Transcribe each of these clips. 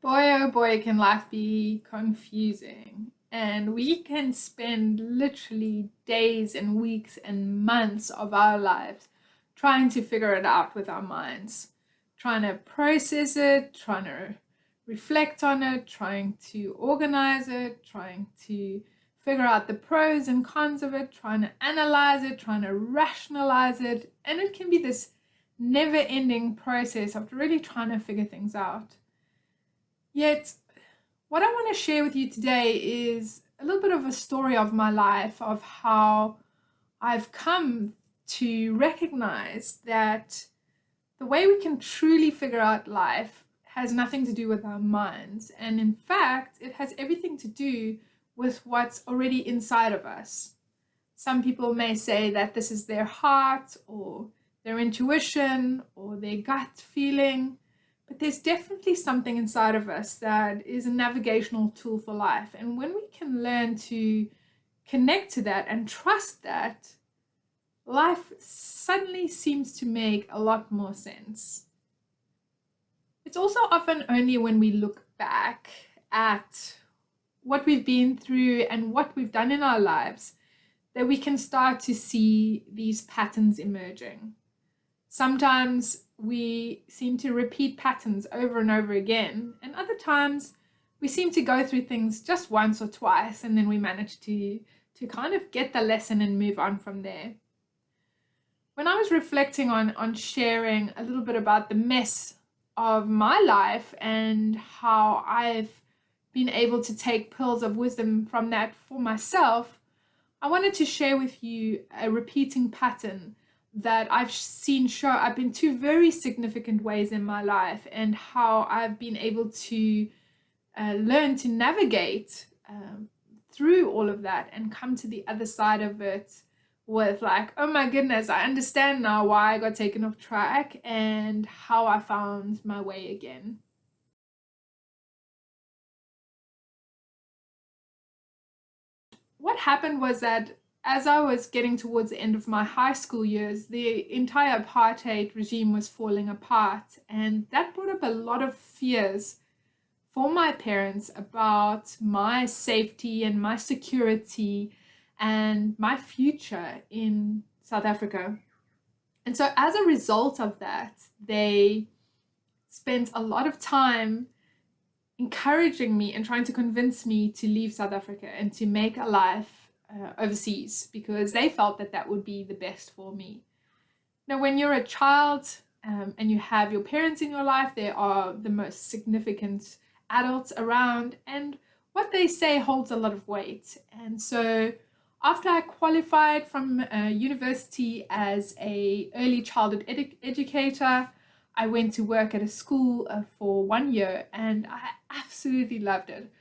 Boy, oh boy, can life be confusing. And we can spend literally days and weeks and months of our lives trying to figure it out with our minds, trying to process it, trying to reflect on it, trying to organize it, trying to figure out the pros and cons of it, trying to analyze it, trying to rationalize it. And it can be this never ending process of really trying to figure things out. Yet, what I want to share with you today is a little bit of a story of my life, of how I've come to recognize that the way we can truly figure out life has nothing to do with our minds. And in fact, it has everything to do with what's already inside of us. Some people may say that this is their heart or their intuition or their gut feeling. But there's definitely something inside of us that is a navigational tool for life. And when we can learn to connect to that and trust that, life suddenly seems to make a lot more sense. It's also often only when we look back at what we've been through and what we've done in our lives that we can start to see these patterns emerging. Sometimes we seem to repeat patterns over and over again, and other times we seem to go through things just once or twice and then we manage to kind of get the lesson and move on from there. When I was reflecting on sharing a little bit about the mess of my life and how I've been able to take pearls of wisdom from that for myself, I wanted to share with you a repeating pattern that I've seen show up in two very significant ways in my life, and how I've been able to learn to navigate through all of that and come to the other side of it with like, oh my goodness, I understand now why I got taken off track and how I found my way again. What happened was that as I was getting towards the end of my high school years, the entire apartheid regime was falling apart, and that brought up a lot of fears for my parents about my safety and my security and my future in South Africa. And so, as a result of that, they spent a lot of time encouraging me and trying to convince me to leave South Africa and to make a life overseas, because they felt that that would be the best for me. Now, when you're a child and you have your parents in your life, they are the most significant adults around, and what they say holds a lot of weight. And so after I qualified from university as a early childhood educator, I went to work at a school for 1 year, and I absolutely loved it.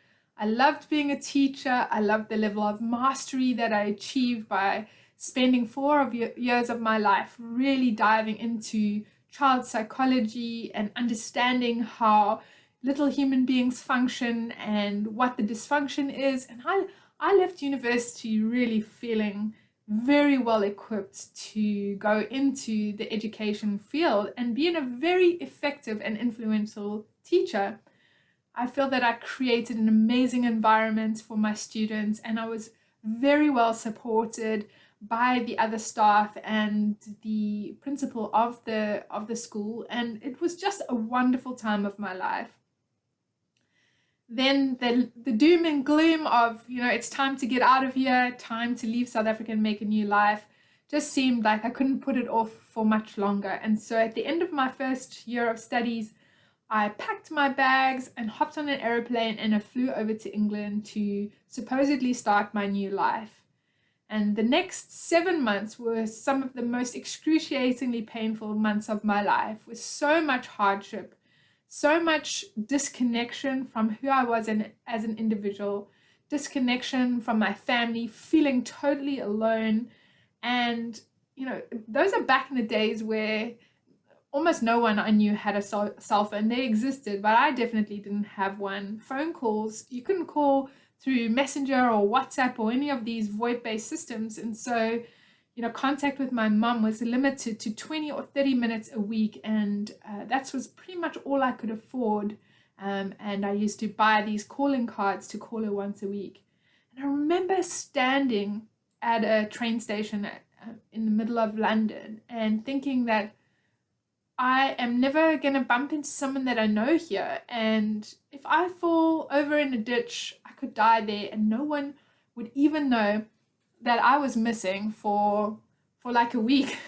I loved being a teacher. I loved the level of mastery that I achieved by spending 4 years of my life really diving into child psychology and understanding how little human beings function and what the dysfunction is. And I left university really feeling very well equipped to go into the education field and being a very effective and influential teacher. I feel that I created an amazing environment for my students, and I was very well supported by the other staff and the principal of the school, and it was just a wonderful time of my life. Then the doom and gloom of, it's time to get out of here, time to leave South Africa and make a new life, just seemed like I couldn't put it off for much longer. And so at the end of my first year of studies, I packed my bags and hopped on an aeroplane and I flew over to England to supposedly start my new life. And the next 7 months were some of the most excruciatingly painful months of my life, with so much hardship, so much disconnection from who I was as an individual, disconnection from my family, feeling totally alone. And, those are back in the days where almost no one I knew had a cell phone. They existed, but I definitely didn't have one. Phone calls, you couldn't call through Messenger or WhatsApp or any of these VoIP-based systems. And so, contact with my mum was limited to 20 or 30 minutes a week, and that was pretty much all I could afford And I used to buy these calling cards to call her once a week. And I remember standing at a train station in the middle of London and thinking that I am never going to bump into someone that I know here. And if I fall over in a ditch, I could die there and no one would even know that I was missing for like a week.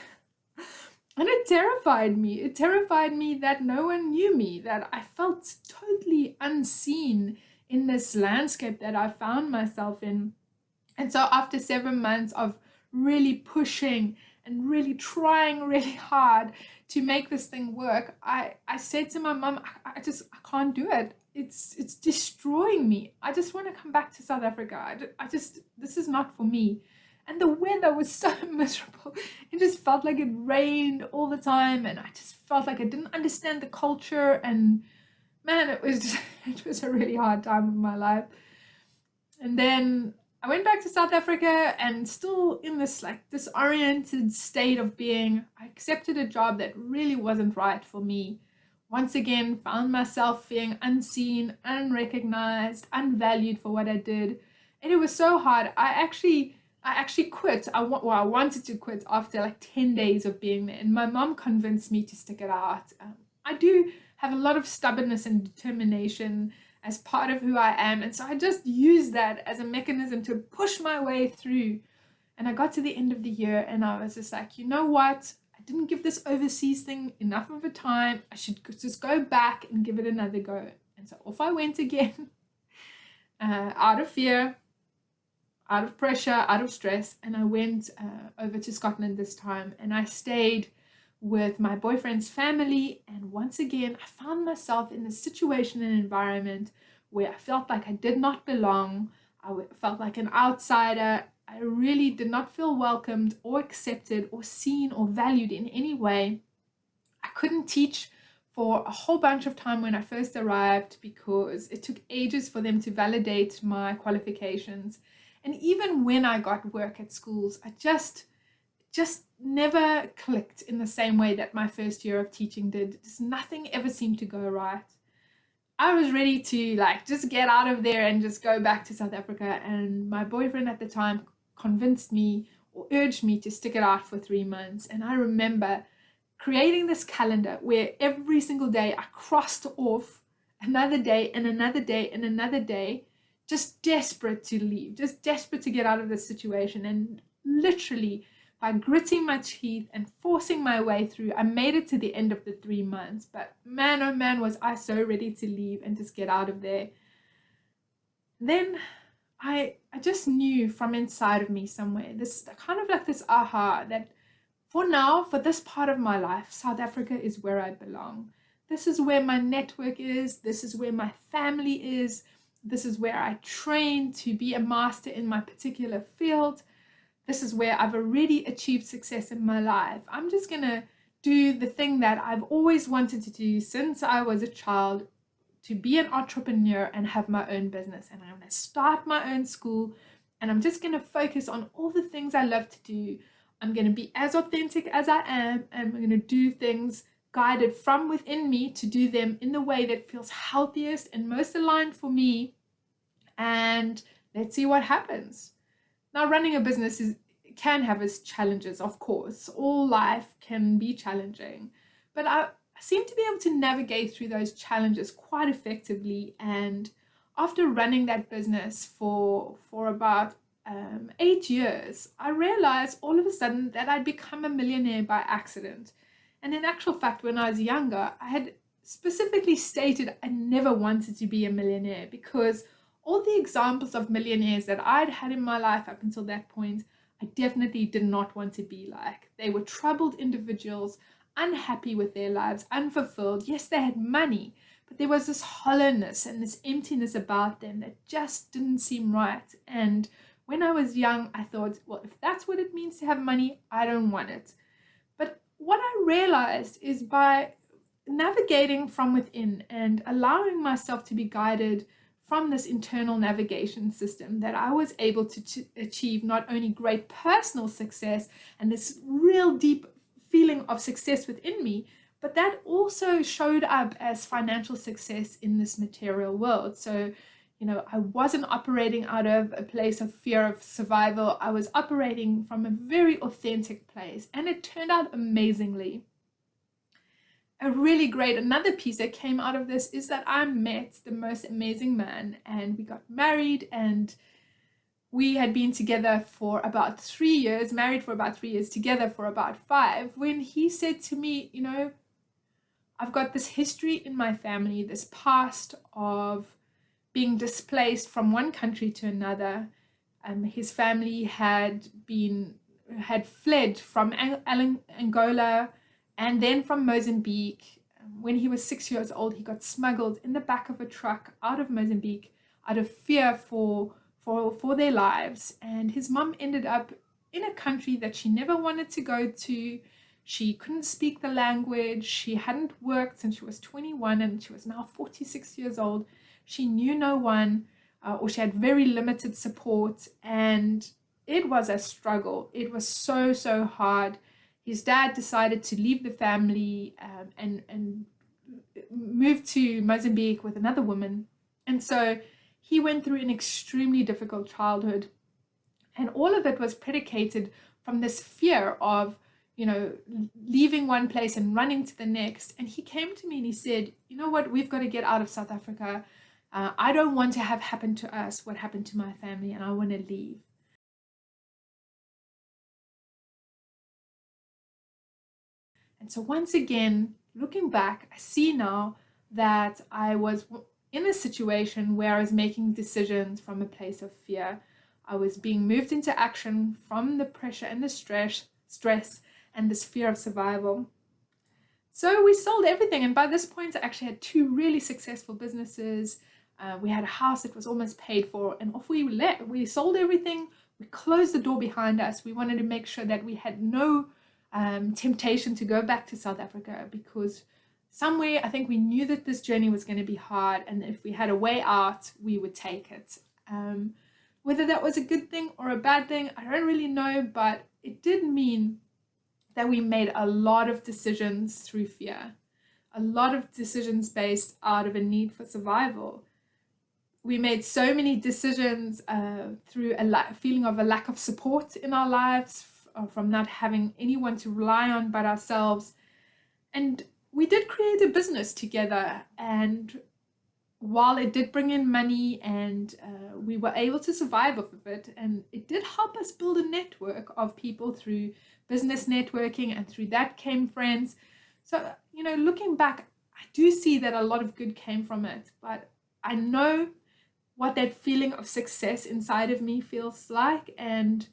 And it terrified me. It terrified me that no one knew me, that I felt totally unseen in this landscape that I found myself in. And so after 7 months of really pushing and really trying really hard to make this thing work, I said to my mum, I can't do it. It's destroying me. I just want to come back to South Africa. This is not for me. And the weather was so miserable. It just felt like it rained all the time, and I just felt like I didn't understand the culture. And man, it was a really hard time of my life. And then I went back to South Africa, and still in this like disoriented state of being, I accepted a job that really wasn't right for me. Once again, found myself feeling unseen, unrecognized, unvalued for what I did. And it was so hard. I actually quit. I wanted to quit after like 10 days of being there. And my mom convinced me to stick it out. I do have a lot of stubbornness and determination as part of who I am. And so I just used that as a mechanism to push my way through. And I got to the end of the year and I was just like, you know what? I didn't give this overseas thing enough of a time. I should just go back and give it another go. And so off I went again, out of fear, out of pressure, out of stress. And I went over to Scotland this time, and I stayed with my boyfriend's family. And once again, I found myself in a situation and environment where I felt like I did not belong. I felt like an outsider. I really did not feel welcomed or accepted or seen or valued in any way. I couldn't teach for a whole bunch of time when I first arrived because it took ages for them to validate my qualifications. And even when I got work at schools, I just never clicked in the same way that my first year of teaching did. Just nothing ever seemed to go right. I was ready to like just get out of there and just go back to South Africa. And my boyfriend at the time convinced me or urged me to stick it out for 3 months. And I remember creating this calendar where every single day I crossed off another day and another day and another day, just desperate to leave, just desperate to get out of this situation. And literally by gritting my teeth and forcing my way through, I made it to the end of the 3 months. But man, oh man, was I so ready to leave and just get out of there. Then I just knew from inside of me somewhere, this kind of like this aha, that for now, for this part of my life, South Africa is where I belong. This is where my network is. This is where my family is. This is where I train to be a master in my particular field. This is where I've already achieved success in my life. I'm just going to do the thing that I've always wanted to do since I was a child, to be an entrepreneur and have my own business. And I'm going to start my own school, and I'm just going to focus on all the things I love to do. I'm going to be as authentic as I am, and I'm going to do things guided from within me to do them in the way that feels healthiest and most aligned for me. And let's see what happens. Now, running a business can have its challenges, of course. All life can be challenging, but I seem to be able to navigate through those challenges quite effectively. And after running that business for about 8 years, I realized all of a sudden that I'd become a millionaire by accident. And in actual fact, when I was younger, I had specifically stated I never wanted to be a millionaire, because all the examples of millionaires that I'd had in my life up until that point, I definitely did not want to be like. They were troubled individuals, unhappy with their lives, unfulfilled. Yes, they had money, but there was this hollowness and this emptiness about them that just didn't seem right. And when I was young, I thought, well, if that's what it means to have money, I don't want it. But what I realized is by navigating from within and allowing myself to be guided from this internal navigation system, that I was able to achieve not only great personal success and this real deep feeling of success within me, But that also showed up as financial success in this material world. So, I wasn't operating out of a place of fear of survival. I was operating from a very authentic place, and it turned out amazingly. Another piece that came out of this is that I met the most amazing man, and we got married, and we had been together for about 3 years, married for about 3 years, together for about 5, when he said to me, I've got this history in my family, this past of being displaced from one country to another. His family had fled from Angola and then from Mozambique. When he was 6 years old, he got smuggled in the back of a truck out of Mozambique out of fear for their lives. And his mom ended up in a country that she never wanted to go to. She couldn't speak the language. She hadn't worked since she was 21, and she was now 46 years old. She knew no one, or she had very limited support, and it was a struggle. It was so, so hard. His dad decided to leave the family and move to Mozambique with another woman. And so he went through an extremely difficult childhood. And all of it was predicated from this fear of, leaving one place and running to the next. And he came to me and he said, you know what, we've got to get out of South Africa. I don't want to have happen to us what happened to my family, and I want to leave. And so once again, looking back, I see now that I was in a situation where I was making decisions from a place of fear. I was being moved into action from the pressure and the stress and this fear of survival. So we sold everything, and by this point I actually had 2 really successful businesses. We had a house that was almost paid for, and off we left. We sold everything. We closed the door behind us. We wanted to make sure that we had no temptation to go back to South Africa, because somewhere I think we knew that this journey was going to be hard, and if we had a way out, we would take it. Whether that was a good thing or a bad thing, I don't really know, but it did mean that we made a lot of decisions through fear, a lot of decisions based out of a need for survival. We made so many decisions through a feeling of a lack of support in our lives, from not having anyone to rely on but ourselves. And we did create a business together, and while it did bring in money and we were able to survive off of it, and it did help us build a network of people through business networking, and through that came friends. So, looking back, I do see that a lot of good came from it, but I know what that feeling of success inside of me feels like, and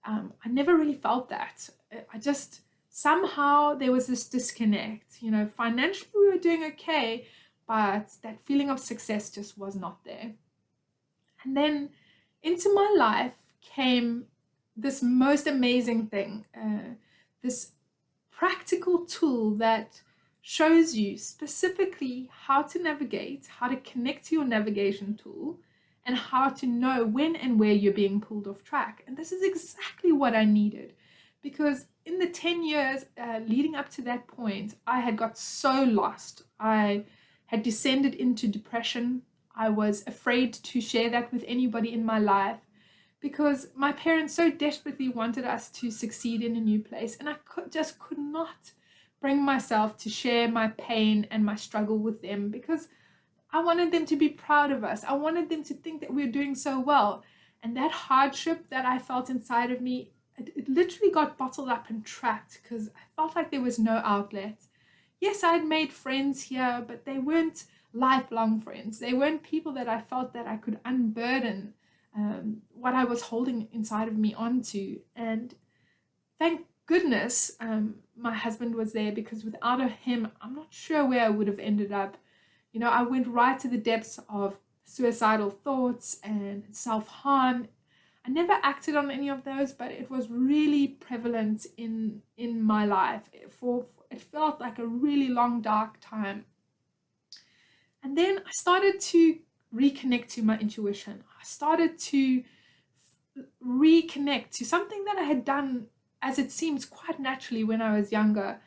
I never really felt that. I just, somehow there was this disconnect. Financially we were doing okay, but that feeling of success just was not there. And then into my life came this most amazing thing, this practical tool that shows you specifically how to navigate, how to connect to your navigation tool, and how to know when and where you're being pulled off track. And this is exactly what I needed, because in the 10 years leading up to that point, I had got so lost. I had descended into depression. I was afraid to share that with anybody in my life, because my parents so desperately wanted us to succeed in a new place, and I just could not bring myself to share my pain and my struggle with them, because I wanted them to be proud of us. I wanted them to think that we were doing so well. And that hardship that I felt inside of me, it literally got bottled up and trapped, because I felt like there was no outlet. Yes, I had made friends here, but they weren't lifelong friends. They weren't people that I felt that I could unburden what I was holding inside of me onto. And thank goodness my husband was there, because without him, I'm not sure where I would have ended up. I went right to the depths of suicidal thoughts and self-harm. I never acted on any of those, but it was really prevalent in my life. It felt like a really long, dark time. And then I started to reconnect to my intuition. I started to reconnect to something that I had done, as it seems, quite naturally when I was younger.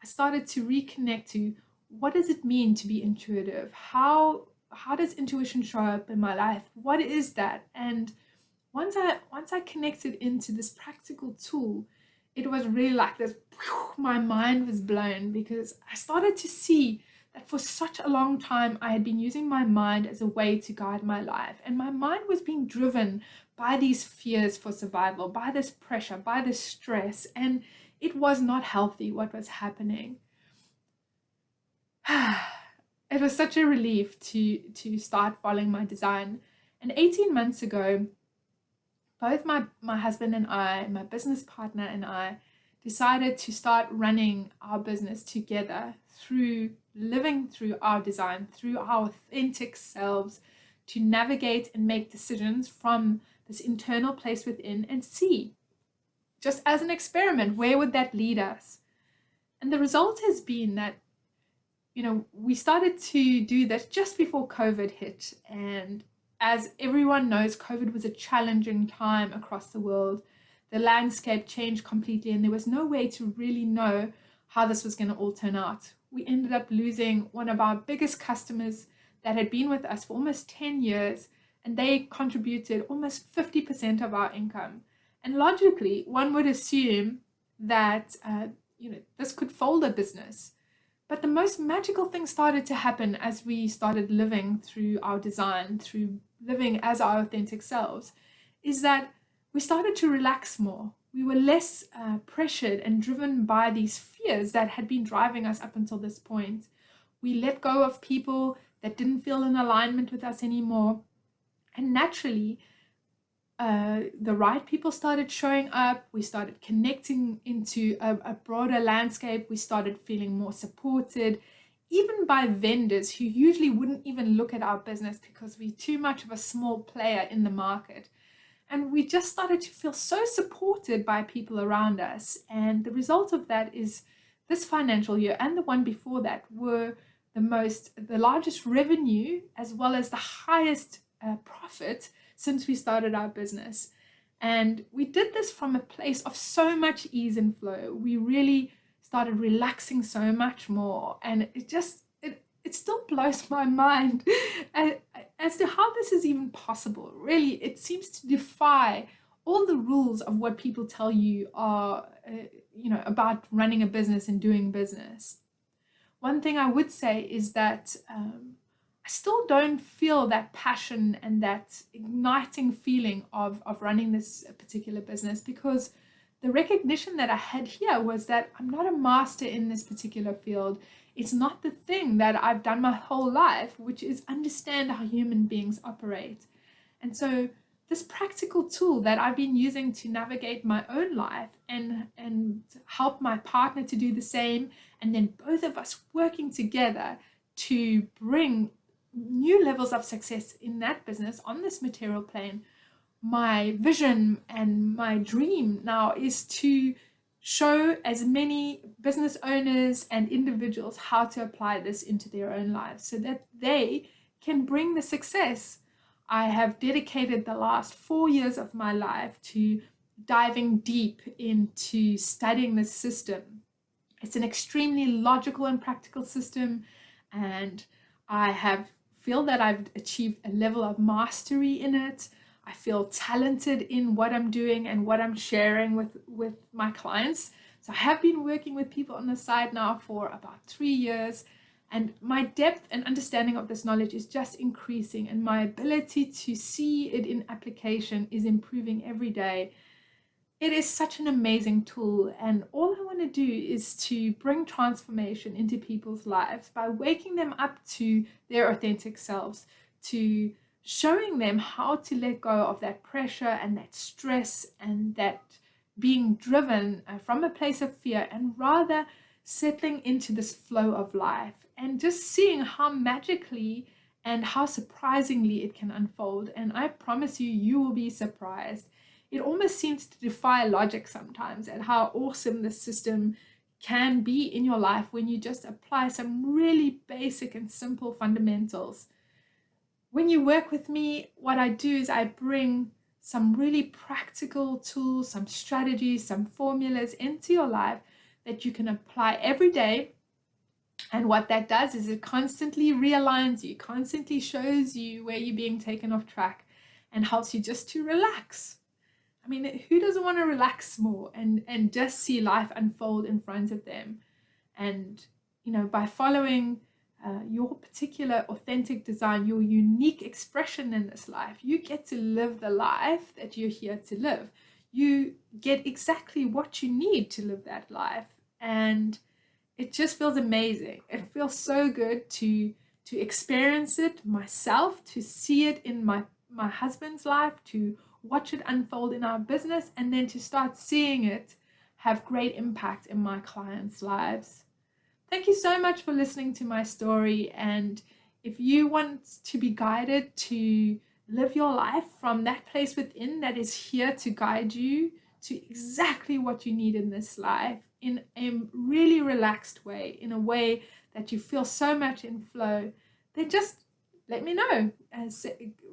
I started to reconnect to what does it mean to be intuitive? How does intuition show up in my life? What is that? And once I connected into this practical tool, it was really like this, my mind was blown, because I started to see that for such a long time I had been using my mind as a way to guide my life, and my mind was being driven by these fears for survival, by this pressure, by this stress, and it was not healthy what was happening. It was such a relief to start following my design. And 18 months ago, both my husband and I, my business partner and I, decided to start running our business together through living through our design, through our authentic selves, to navigate and make decisions from this internal place within and see, just as an experiment, where would that lead us? And the result has been that, we started to do this just before COVID hit. And as everyone knows, COVID was a challenging time across the world. The landscape changed completely, and there was no way to really know how this was going to all turn out. We ended up losing one of our biggest customers that had been with us for almost 10 years, and they contributed almost 50% of our income. And logically, one would assume that this could fold a business. But the most magical thing started to happen as we started living through our design, through living as our authentic selves, is that we started to relax more. We were less pressured and driven by these fears that had been driving us up until this point. We let go of people that didn't feel in alignment with us anymore. And naturally, the right people started showing up. We started connecting into a broader landscape. We started feeling more supported, even by vendors who usually wouldn't even look at our business because we're too much of a small player in the market. And we just started to feel so supported by people around us. And the result of that is this financial year and the one before that were the largest revenue as well as the highest profit since we started our business. And we did this from a place of so much ease and flow. We really started relaxing so much more, and it still blows my mind as to how this is even possible. Really, it seems to defy all the rules of what people tell you are about running a business and doing business. One thing I would say is that I still don't feel that passion and that igniting feeling of running this particular business, because the recognition that I had here was that I'm not a master in this particular field. It's not the thing that I've done my whole life, which is understand how human beings operate. And so this practical tool that I've been using to navigate my own life and help my partner to do the same, and then both of us working together to bring new levels of success in that business on this material plane. My vision and my dream now is to show as many business owners and individuals how to apply this into their own lives so that they can bring the success. I have dedicated the last 4 years of my life to diving deep into studying this system. It's an extremely logical and practical system, and I feel that I've achieved a level of mastery in it. I feel talented in what I'm doing and what I'm sharing with my clients. So I have been working with people on the side now for about 3 years, and my depth and understanding of this knowledge is just increasing, and my ability to see it in application is improving every day. It is such an amazing tool, and all I want to do is to bring transformation into people's lives by waking them up to their authentic selves, to showing them how to let go of that pressure and that stress and that being driven from a place of fear, and rather settling into this flow of life and just seeing how magically and how surprisingly it can unfold. And I promise you, you will be surprised. It almost seems to defy logic sometimes at how awesome this system can be in your life when you just apply some really basic and simple fundamentals. When you work with me, what I do is I bring some really practical tools, some strategies, some formulas into your life that you can apply every day. And what that does is it constantly realigns you, constantly shows you where you're being taken off track, and helps you just to relax. I mean, who doesn't want to relax more and just see life unfold in front of them? And, by following your particular authentic design, your unique expression in this life, you get to live the life that you're here to live. You get exactly what you need to live that life. And it just feels amazing. It feels so good to experience it myself, to see it in my husband's life, to watch it unfold in our business, and then to start seeing it have great impact in my clients' lives. Thank you so much for listening to my story. And if you want to be guided to live your life from that place within that is here to guide you to exactly what you need in this life, in a really relaxed way, in a way that you feel so much in flow, then just let me know.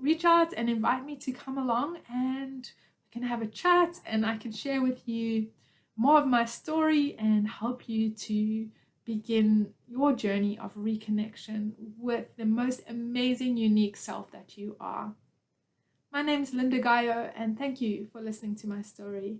Reach out and invite me to come along, and we can have a chat, and I can share with you more of my story and help you to begin your journey of reconnection with the most amazing, unique self that you are. My name is Lynda Gaiao, and thank you for listening to my story.